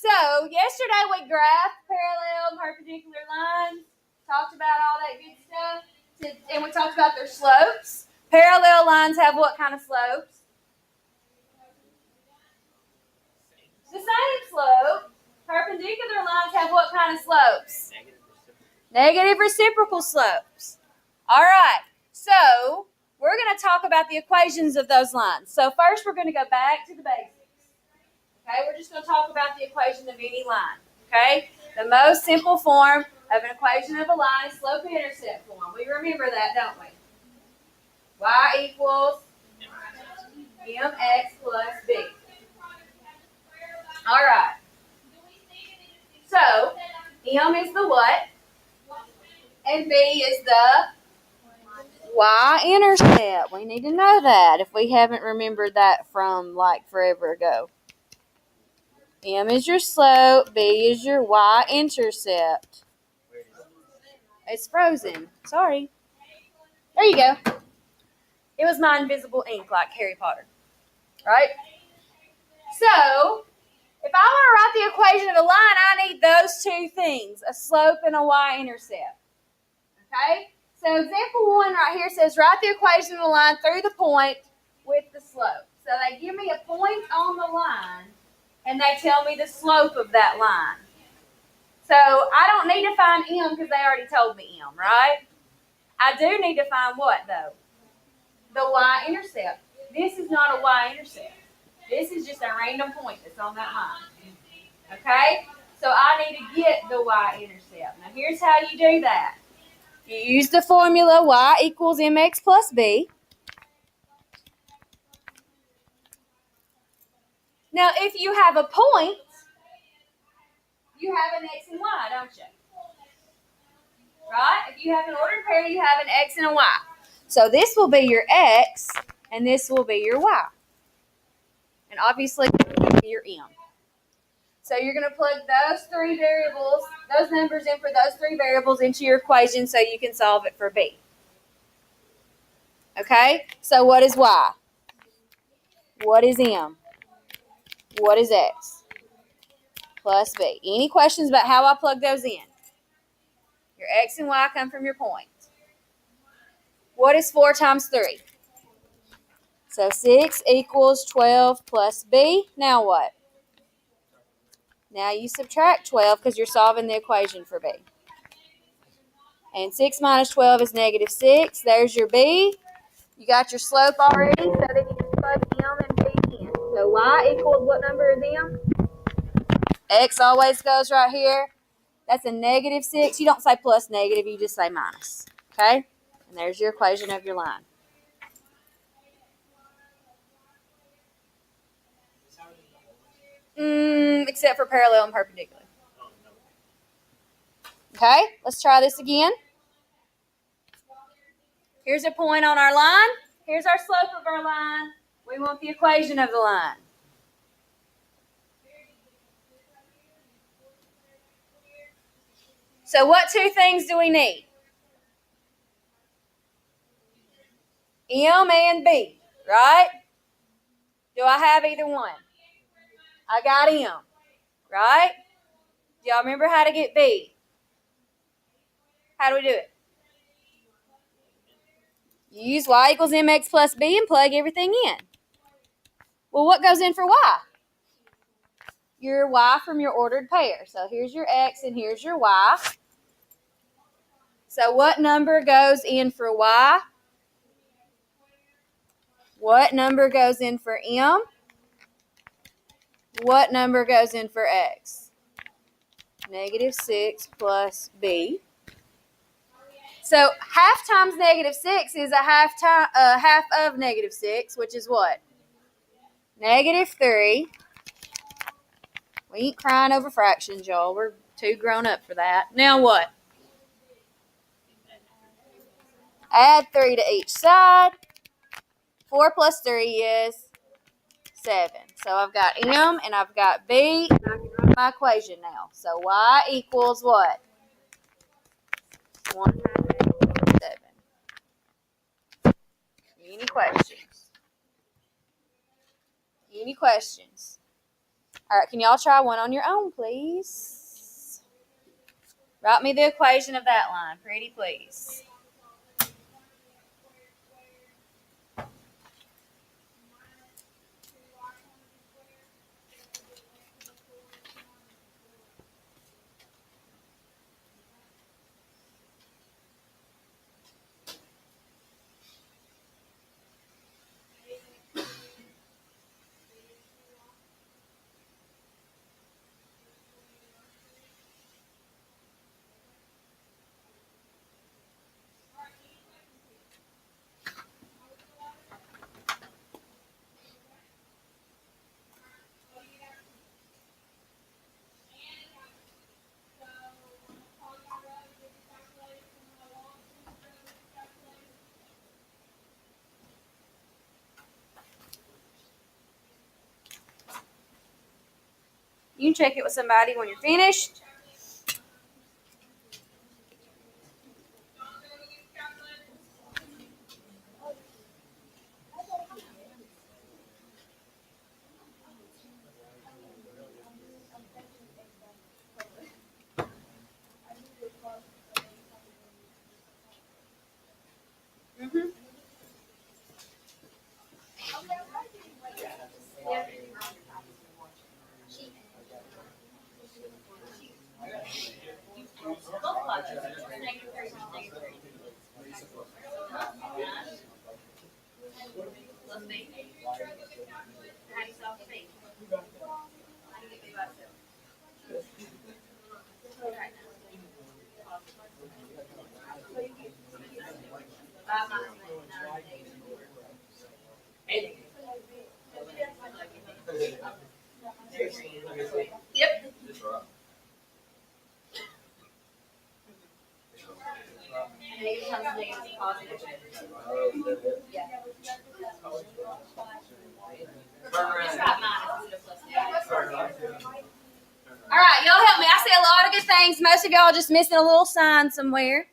So, yesterday we graphed parallel and perpendicular lines, talked about all that good stuff, and we talked about their slopes. Parallel lines have what kind of slopes? The same slope. Perpendicular lines have what kind of slopes? Negative reciprocal slopes. All right, so we're going to talk about the equations of those lines. So first we're going to go back to the basics. Okay, we're just going to talk about the equation of any line. Okay, the most simple form of an equation of a line is slope-intercept form. We remember that, don't we? Y equals mx plus b. All right. So m is the what? And b is the y-intercept. We need to know that if we haven't remembered that from like forever ago. M is your slope, B is your y-intercept. It's frozen. Sorry. There you go. It was my invisible ink like Harry Potter. Right? So, if I want to write the equation of a line, I need those two things, a slope and a y-intercept. Okay? So example 1 right here says write the equation of a line through the point with the slope. So they give me a point on the line and they tell me the slope of that line. So I don't need to find m because they already told me m, right? I do need to find what though? The y-intercept. This is not a y-intercept. This is just a random point that's on that line. Okay? So I need to get the y-intercept. Now here's how you do that. You use the formula y equals mx plus b. Now, if you have a point, you have an x and y, don't you? Right? If you have an ordered pair, you have an x and a y. So this will be your x, and this will be your y. And obviously, your m. So you're going to plug those three variables, those numbers in for those three variables into your equation so you can solve it for b. Okay? So what is y? What is m? What is x? Plus b. Any questions about how I plug those in? Your x and y come from your point. What is 4 times 3? So 6 equals 12 plus b. Now what? Now you subtract 12 because you're solving the equation for b. And 6 minus 12 is negative 6. There's your b. You got your slope already, so then you just plug m and b in. So y equals what number is m? X always goes right here. That's a negative 6. You don't say plus negative, you just say minus. Okay? And there's your equation of your line. Except for parallel and perpendicular. Okay, let's try this again. Here's a point on our line. Here's our slope of our line. We want the equation of the line. So what two things do we need? M and B, right? Do I have either one? I got M, right? Do y'all remember how to get B? How do we do it? You use y equals mx plus b and plug everything in. Well, what goes in for y? Your y from your ordered pair. So here's your x and here's your y. So what number goes in for y? What number goes in for m? What number goes in for x? Negative 6 plus b. So half times negative 6 is a half of negative 6, which is what? Negative 3. We ain't crying over fractions, y'all. We're too grown up for that. Now what? Add 3 to each side. 4 plus 3 is 7. So I've got m and I've got b, and I can write my equation now. So y equals what? 1 half 7. Any questions? Any questions? All right, can y'all try one on your own, please? Write me the equation of that line, pretty please. You can check it with somebody when you're finished. Mm-hmm. Yep. Negative times negative is positive. Yeah. Just write minus instead of plus. All right, y'all help me. I say a lot of good things. Most of y'all are just missing a little sign somewhere.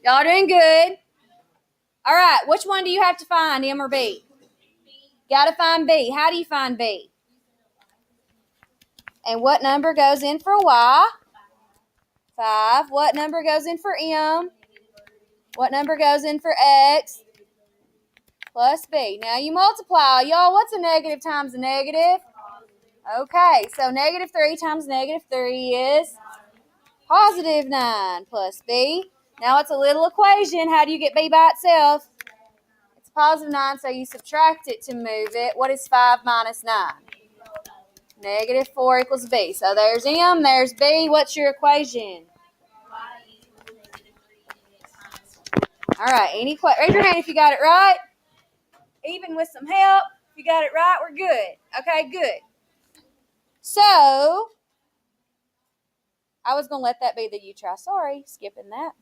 Y'all doing good. All right, which one do you have to find, M or B? Got to find B. How do you find B? And what number goes in for Y? 5. What number goes in for M? What number goes in for X? Plus B. Now you multiply. Y'all, what's a negative times a negative? Okay, so negative 3 times negative 3 is positive 9 plus B. Now it's a little equation. How do you get B by itself? It's positive 9, so you subtract it to move it. What is 5 minus 9? Negative 4 equals B. So there's M, there's B. What's your equation? All right, raise your hand if you got it right. Even with some help, if you got it right, we're good. Okay, good. So, I was going to let that be the you try. Sorry, skipping that.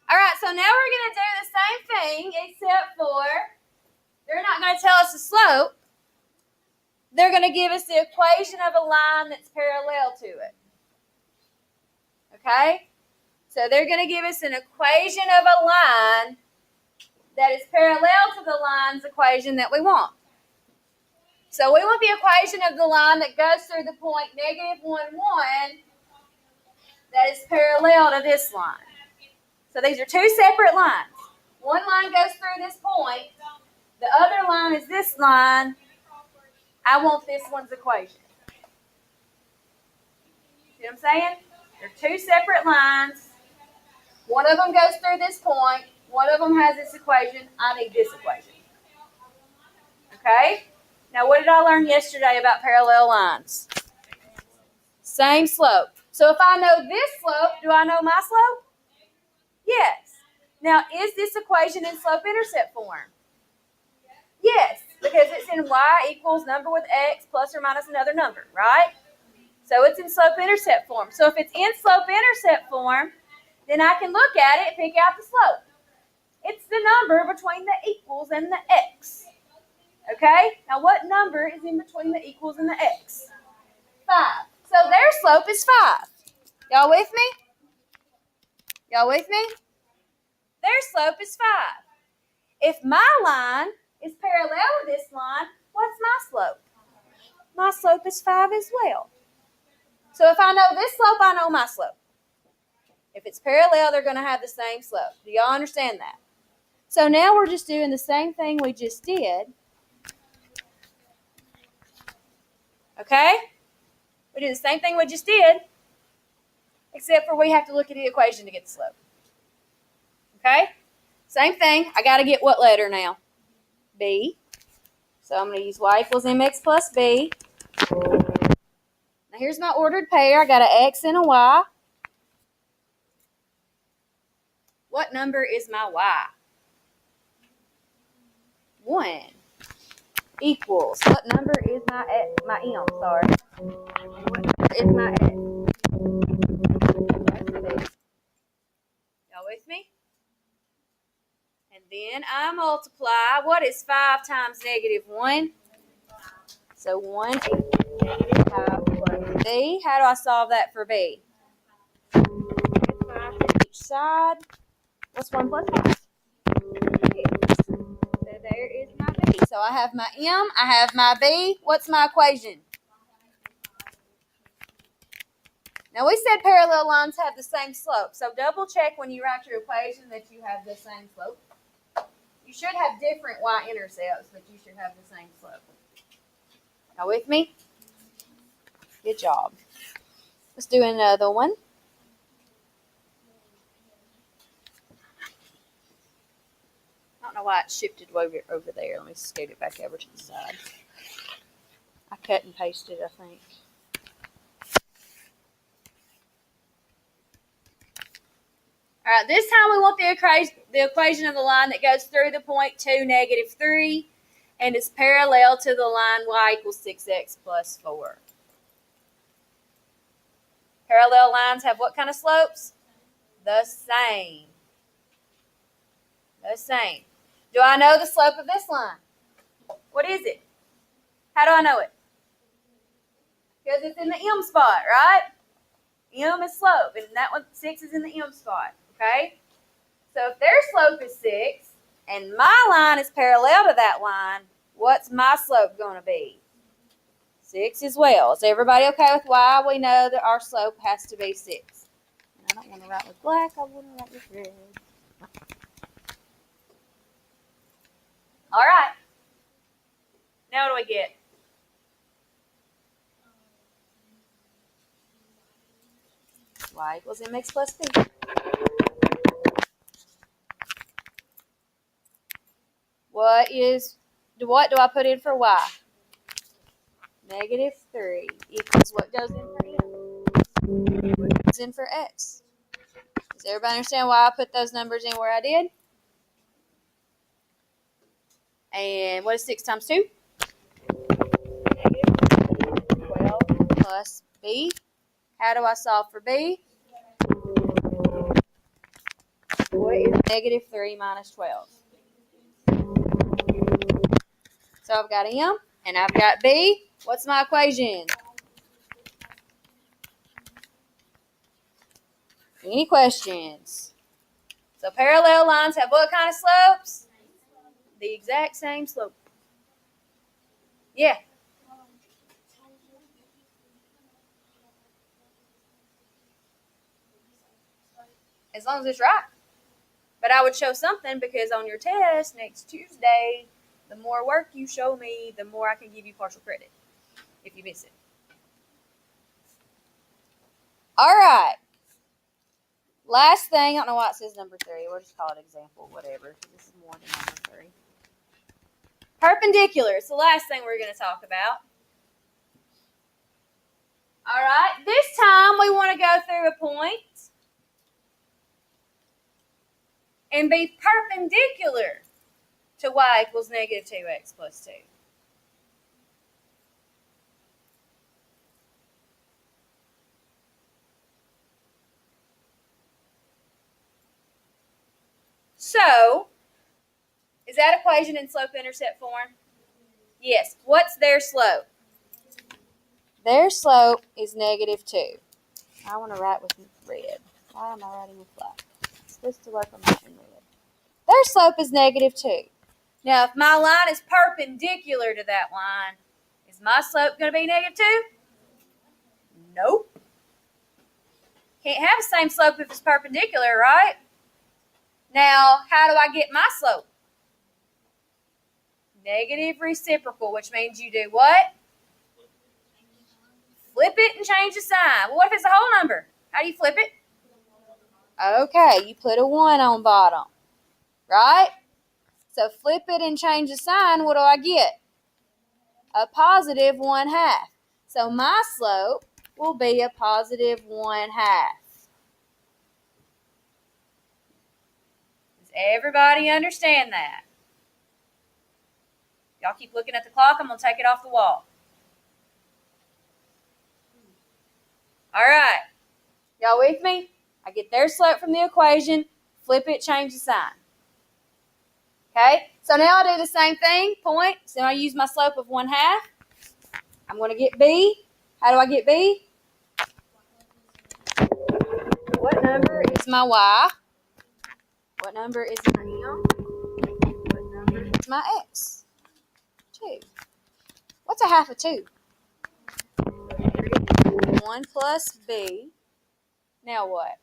All right, so now we're going to do the same thing, except for they're not going to tell us the slope. They're going to give us the equation of a line that's parallel to it. Okay? So they're going to give us an equation of a line that is parallel to the line's equation that we want. So we want the equation of the line that goes through the point negative 1, 1 that is parallel to this line. So these are two separate lines. One line goes through this point. The other line is this line. I want this one's equation. See what I'm saying? They're two separate lines. One of them goes through this point. One of them has this equation. I need this equation. Okay? Now, what did I learn yesterday about parallel lines? Same slope. So if I know this slope, do I know my slope? Yes. Now, is this equation in slope-intercept form? Yes, because it's in y equals number with x plus or minus another number, right? So it's in slope-intercept form. So if it's in slope-intercept form, then I can look at it and pick out the slope. It's the number between the equals and the x. Okay? Now what number is in between the equals and the x? 5. So their slope is 5. Y'all with me? Y'all with me? Their slope is 5. If my line is parallel to this line, what's my slope? my slope is 5 as well. So if I know this slope, I know my slope. If it's parallel, they're going to have the same slope. Do y'all understand that? So now we're just doing the same thing we just did. Okay? We do the same thing we just did, except for we have to look at the equation to get the slope. Okay? Same thing. I got to get what letter now? B. So I'm going to use y equals mx plus b. Now here's my ordered pair. I got an x and a y. What number is my y? 1 equals. What number is my m? Sorry. What number is my x? Y'all with me? And then I multiply. What is 5 times negative 1? So 1 equals negative 5 plus b. How do I solve that for b? 5 to each side. What's 1 plus 5? 6. So there is my b. So I have my m. I have my b. What's my equation? Now we said parallel lines have the same slope. So double check when you write your equation that you have the same slope. You should have different y-intercepts, but you should have the same slope. Now with me? Good job. Let's do another one. I don't know why it shifted over there. Let me scoot it back over to the side. I cut and pasted, I think. All right, this time we want the equation of the line that goes through the point 2, negative 3, and is parallel to the line y equals 6x plus 4. Parallel lines have what kind of slopes? The same. The same. Do I know the slope of this line? What is it? How do I know it? Because it's in the m spot, right? M is slope, and that one, 6 is in the m spot, okay? So if their slope is 6, and my line is parallel to that line, what's my slope going to be? 6 as well. Is everybody okay with why we know that our slope has to be 6? And I don't want to write with black, I want to write with red. All right. Now what do we get? Y equals mx plus b. What do I put in for y? Negative 3 equals what goes in for m? What goes in for x? Does everybody understand why I put those numbers in where I did? And what is 6 times 2? Negative 12 plus b. How do I solve for b? What is negative 3 minus 12? So I've got m and I've got b. What's my equation? Any questions? So parallel lines have what kind of slopes? The exact same slope. Yeah. As long as it's right. But I would show something because on your test next Tuesday, the more work you show me, the more I can give you partial credit if you miss it. All right. Last thing, I don't know why it says number 3. We'll just call it example, whatever. This is more than number 3. Perpendicular. It's the last thing we're going to talk about. All right. This time we want to go through a point and be perpendicular to y equals negative 2x plus 2. So, is that equation in slope-intercept form? Yes. What's their slope? Their slope is negative 2. I want to write with red. Why am I writing with black? It's supposed to work on my red. Their slope is negative 2. Now, if my line is perpendicular to that line, is Is my slope going to be -2? Nope. Can't have the same slope if it's perpendicular, right? Now, how do I get my slope? Negative reciprocal, which means you do what? Flip it and change the sign. Well, what if it's a whole number? How do you flip it? Okay, you put a 1 on bottom, right? So flip it and change the sign. What do I get? A positive 1/2. So my slope will be a positive 1/2. Does everybody understand that? Y'all keep looking at the clock. I'm going to take it off the wall. All right. Y'all with me? I get their slope from the equation, flip it, change the sign. Okay? So now I do the same thing, point. So I use my slope of 1/2. I'm going to get B. How do I get B? What number is my Y? What number is my M? What number is my X? 2. What's a half of 2? 1 plus B. Now what?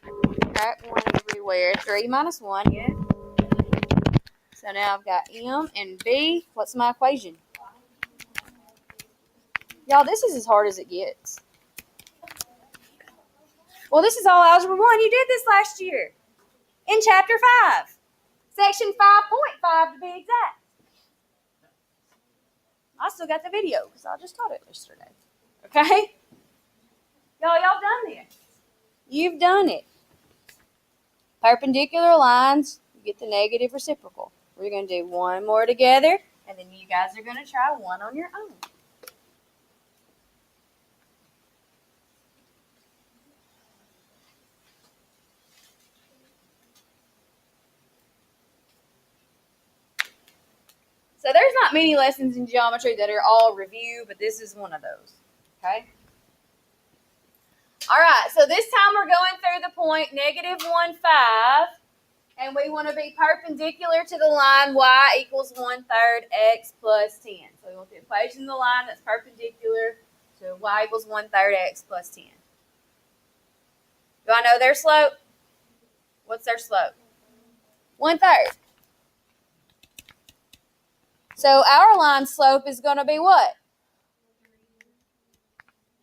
Right, 1 everywhere. 3 minus 1, yeah. So now I've got M and B. What's my equation? Y'all, this is as hard as it gets. Well, this is all Algebra 1. You did this last year in Chapter 5. Section 5.5 to be exact. I still got the video because I just taught it yesterday. Okay? Y'all done this. You've done it. Perpendicular lines, you get the negative reciprocal. We're going to do one more together, and then you guys are going to try one on your own. So there's not many lessons in geometry that are all review, but this is one of those. Okay? All right, so this time we're going through the point -1, 5, and we want to be perpendicular to the line y equals 1/3 x plus 10. So we want the equation of the line that's perpendicular to y equals 1/3 x plus 10. Do I know their slope? What's their slope? 1/3. So our line slope is going to be what?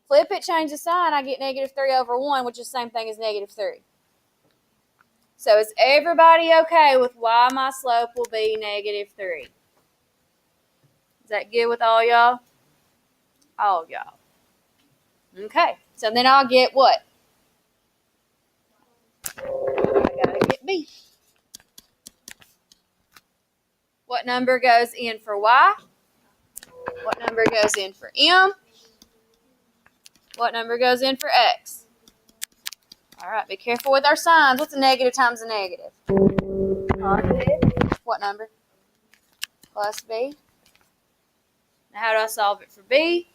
Flip it, change the sign, I get -3/1, which is the same thing as -3. So is everybody okay with why my slope will be -3? Is that good with all y'all? All y'all. Okay. So then I'll get what? I gotta get B. What number goes in for Y? What number goes in for M? What number goes in for X? All right, be careful with our signs. What's a negative times a negative? Positive. What number? Plus B. Now how do I solve it for B?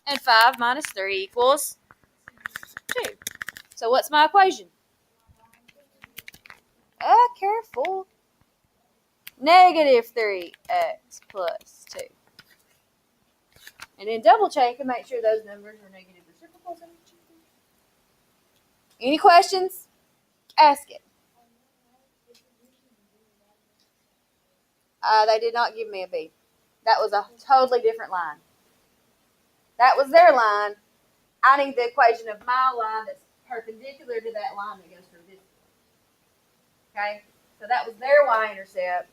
And 5 minus 3 equals 2. So what's my equation? Careful. -3x plus 2. And then double check and make sure those numbers are negative reciprocals. Any questions? Ask it. They did not give me a B. That was a totally different line. That was their line. I need the equation of my line that's perpendicular to that line that goes through this. Okay? So that was their y-intercept.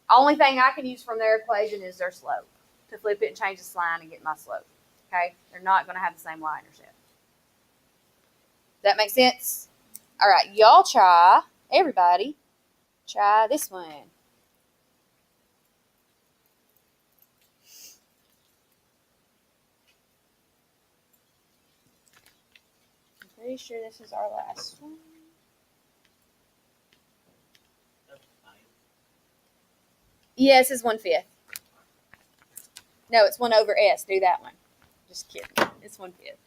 Only thing I can use from their equation is their slope to flip it and change this line and get my slope. Okay? They're not going to have the same y-intercept. Does that make sense? All right, y'all try, everybody, try this one. I'm pretty sure this is our last one. Yes, it's 1/5. No, it's 1/s. Do that one. Just kidding. It's 1/5.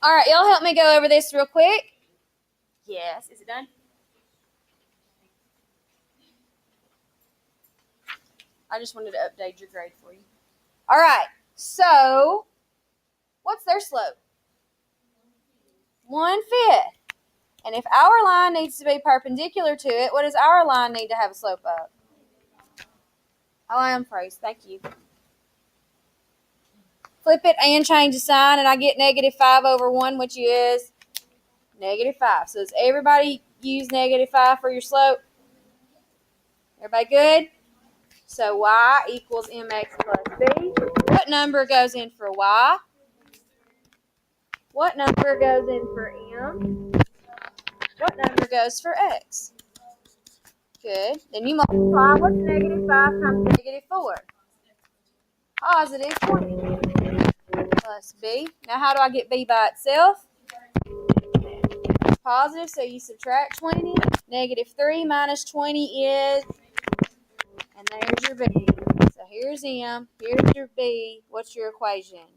All right, y'all help me go over this real quick. Yes, is it done? I just wanted to update your grade for you. All right, so what's their slope? 1/5. And if our line needs to be perpendicular to it, what does our line need to have a slope of? Oh, I am phrased. Thank you. Flip it and change the sign, and I get -5/1, which is -5. So does everybody use -5 for your slope? Everybody good? So y equals mx plus b. What number goes in for y? What number goes in for m? What number goes for x? Good. Then you multiply. What's -5 times -4? Positive 20. Plus b. Now how do I get b by itself? Positive, so you subtract 20. -3 minus 20 is, and there's your b. So here's m, here's your b. What's your equation?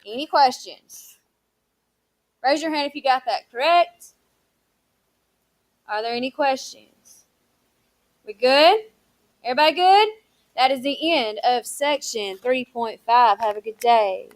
Any questions? Raise your hand if you got that correct. Are there any questions? We good? Everybody good? That is the end of section 3.5. Have a good day.